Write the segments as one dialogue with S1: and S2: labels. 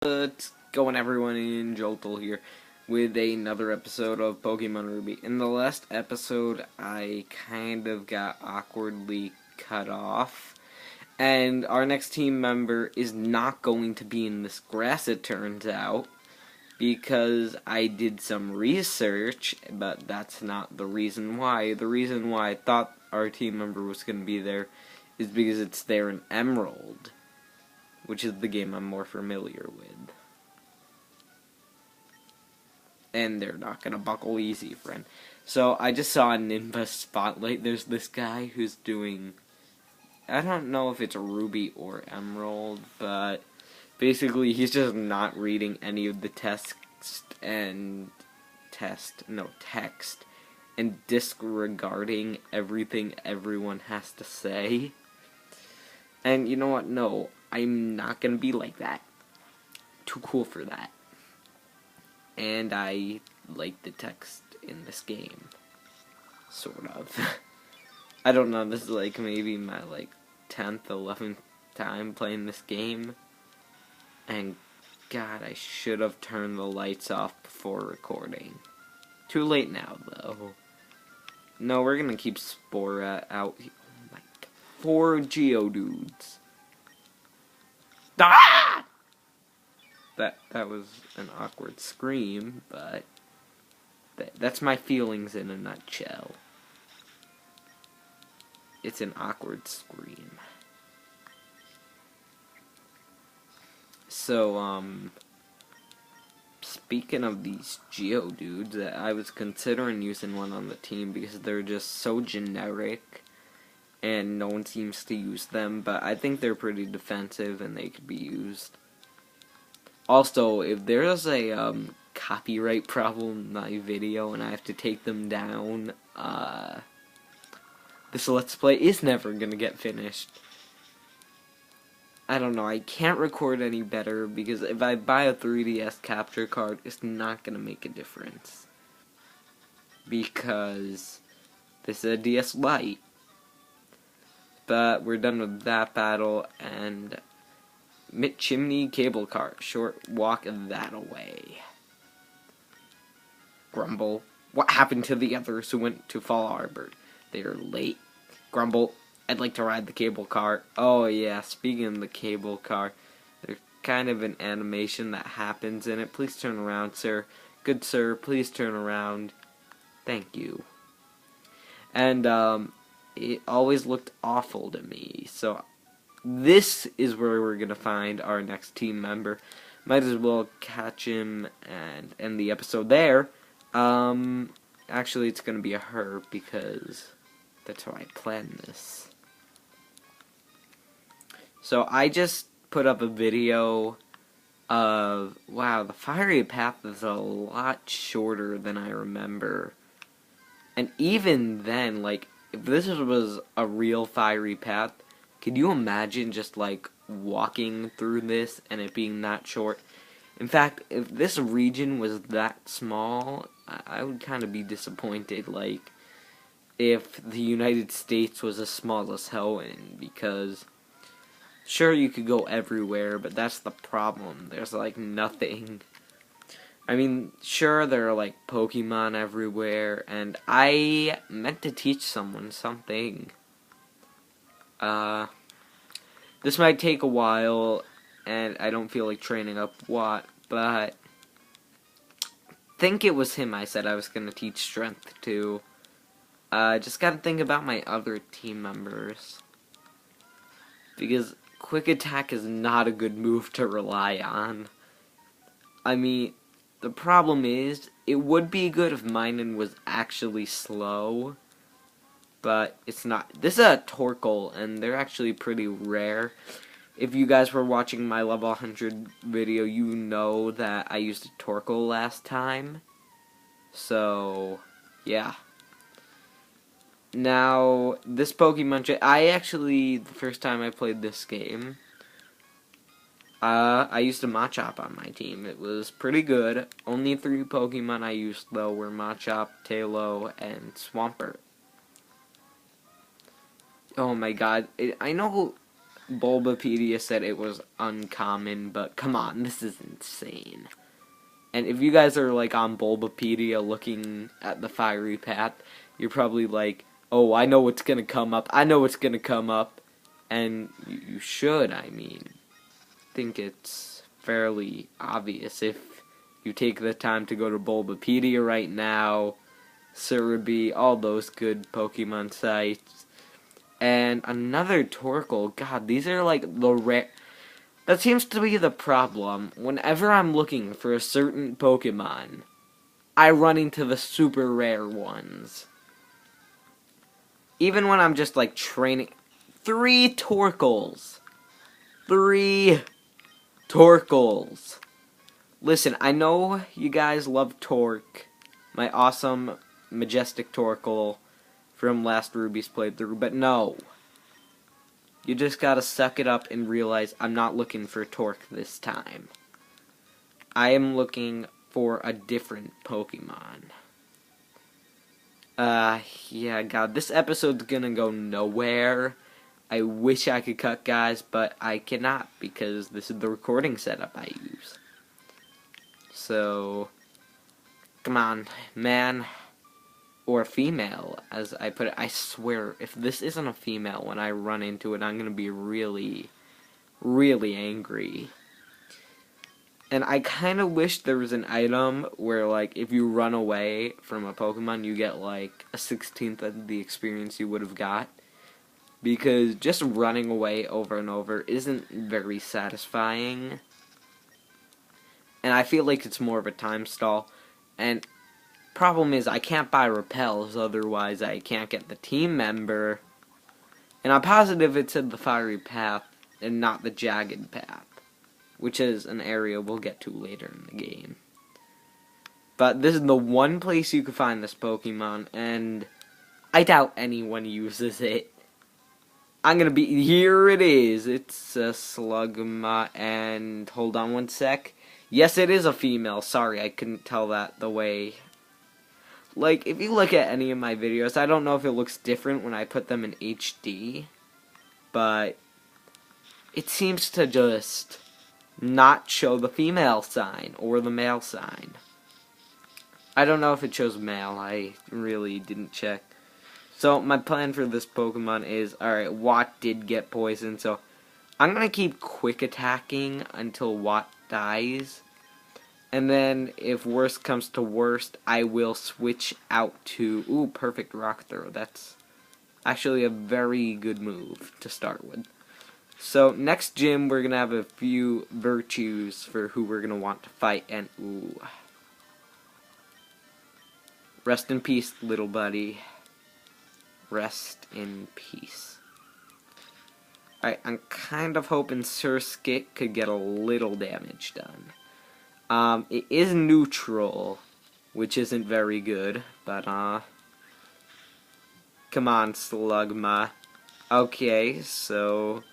S1: What's going, everyone? Injoltl here with another episode of Pokemon Ruby. In the last episode, I kind of got awkwardly cut off, and our next team member is not going to be in this grass, it turns out, because I did some research, but that's not the reason why. The reason why I thought our team member was going to be there is because it's there in Emerald, which is the game I'm more familiar with. And they're not gonna buckle easy, friend. So I just saw a Ninja Spotlight. There's this guy who's doing, I don't know if it's a Ruby or Emerald, but basically he's just not reading any of the text and disregarding everything everyone has to say. And you know what? No, I'm not gonna be like that. Too cool for that. And I like the text in this game. Sort of. I don't know, this is like maybe my 10th, 11th time playing this game. And God, I should have turned the lights off before recording. Too late now, though. No, we're gonna keep Spora out. Oh my God. 4 Geodudes. Ah! That was an awkward scream, but that's my feelings in a nutshell. It's an awkward scream. So, speaking of these Geodudes, I was considering using one on the team because they're just so generic and no one seems to use them, but I think they're pretty defensive and they could be used. Also, if there's a copyright problem in my video and I have to take them down, this Let's Play is never gonna get finished. I don't know, I can't record any better because if I buy a 3DS capture card, it's not gonna make a difference. Because this is a DS Lite. But we're done with that battle, and Mid-Chimney Cable Car. Short walk that away. Grumble. What happened to the others who went to Fall Harbor? They are late. Grumble. I'd like to ride the cable car. Oh yeah, speaking of the cable car, there's kind of an animation that happens in it. Please turn around, sir. Good sir, please turn around. Thank you. And, it always looked awful to me, so this is where we're gonna find our next team member. Might as well catch him and end the episode there. Actually, it's gonna be a her because that's how I planned this. So I just put up a video of, wow, the fiery path is a lot shorter than I remember. And even then, if this was a real fiery path, could you imagine just, walking through this and it being that short? In fact, if this region was that small, I would kind of be disappointed, if the United States was as small as Helen, because sure, you could go everywhere, but that's the problem. There's, nothing. I mean, sure, there are, Pokemon everywhere, and I meant to teach someone something. This might take a while, and I don't feel like training up what, but I think it was him I said I was going to teach strength to. Just gotta think about my other team members. Because quick attack is not a good move to rely on. I mean, the problem is, it would be good if Minun was actually slow, but it's not. This is a Torkoal, and they're actually pretty rare. If you guys were watching my level 100 video, you know that I used a Torkoal last time. So, yeah. Now, this Pokemon, the first time I played this game, I used a Machop on my team. It was pretty good. Only 3 Pokemon I used, though, were Machop, Tailo, and Swampert. Oh my God, I know Bulbapedia said it was uncommon, but come on, this is insane. And if you guys are like on Bulbapedia looking at the fiery path, you're probably like, oh, I know what's gonna come up. I know what's gonna come up. And you should, I mean. Think it's fairly obvious if you take the time to go to Bulbapedia right now, Cerebi, all those good Pokemon sites. And another Torkoal. God, these are like the rare... That seems to be the problem. Whenever I'm looking for a certain Pokemon, I run into the super rare ones. Even when I'm just like training... 3 Torkoals. 3 Torkoals. Listen, I know you guys love Torque, my awesome, majestic Torkoal from last Ruby's playthrough, but no. You just gotta suck it up and realize I'm not looking for Torque this time. I am looking for a different Pokemon. Yeah, God, this episode's gonna go nowhere. I wish I could cut, guys, but I cannot because this is the recording setup I use. So, come on, man, or female, as I put it. I swear, if this isn't a female when I run into it, I'm going to be really, really angry. And I kind of wish there was an item where, like, if you run away from a Pokemon, you get, like, a 16th of the experience you would have got. Because just running away over and over isn't very satisfying. And I feel like it's more of a time stall. And problem is I can't buy repels, otherwise I can't get the team member. And I'm positive it said the fiery path and not the jagged path, which is an area we'll get to later in the game. But this is the one place you can find this Pokemon, and I doubt anyone uses it. I'm gonna be... Here it is. It's a Slugma, and... Hold on one sec. Yes, it is a female. Sorry, I couldn't tell that the way... Like, if you look at any of my videos, I don't know if it looks different when I put them in HD, but it seems to just not show the female sign or the male sign. I don't know if it shows male. I really didn't check. So, my plan for this Pokemon is, alright, Watt did get poisoned, so I'm gonna keep quick attacking until Watt dies. And then, if worst comes to worst, I will switch out to... Ooh, perfect rock throw. That's actually a very good move to start with. So, next gym, we're gonna have a few virtues for who we're gonna want to fight, and ooh. Rest in peace, little buddy. Rest in peace. Alright, I'm kind of hoping Surskit could get a little damage done. It is neutral, which isn't very good, but, come on, Slugma. Okay, so,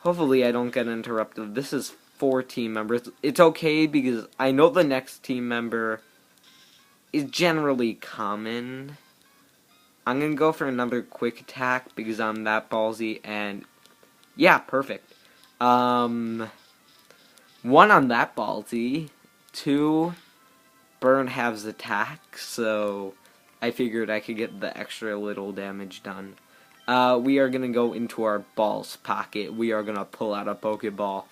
S1: hopefully I don't get interrupted. This is 4 team members. It's okay, because I know the next team member is generally common. I'm gonna go for another quick attack, because I'm that ballsy, and, yeah, perfect. 1 on that ballsy. 2, burn halves attack, so I figured I could get the extra little damage done. We are going to go into our balls pocket. We are going to pull out a Pokeball.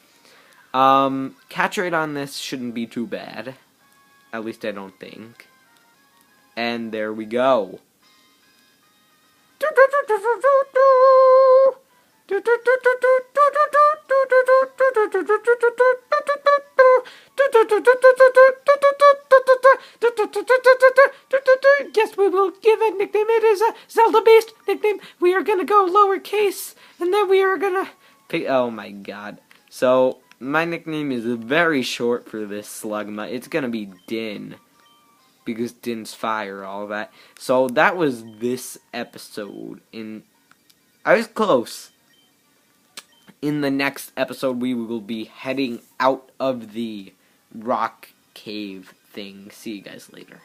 S1: Catch rate on this shouldn't be too bad. At least I don't think. And there we go. Guess we will give a nickname. It is a Zelda-based nickname. We are gonna go lowercase, and then we are gonna pick... Oh my god. So, my nickname is very short for this Slugma. It's gonna be Din, because Din's fire, all that. So, that was this episode. I was close. In the next episode, we will be heading out of the rock cave thing. See you guys later.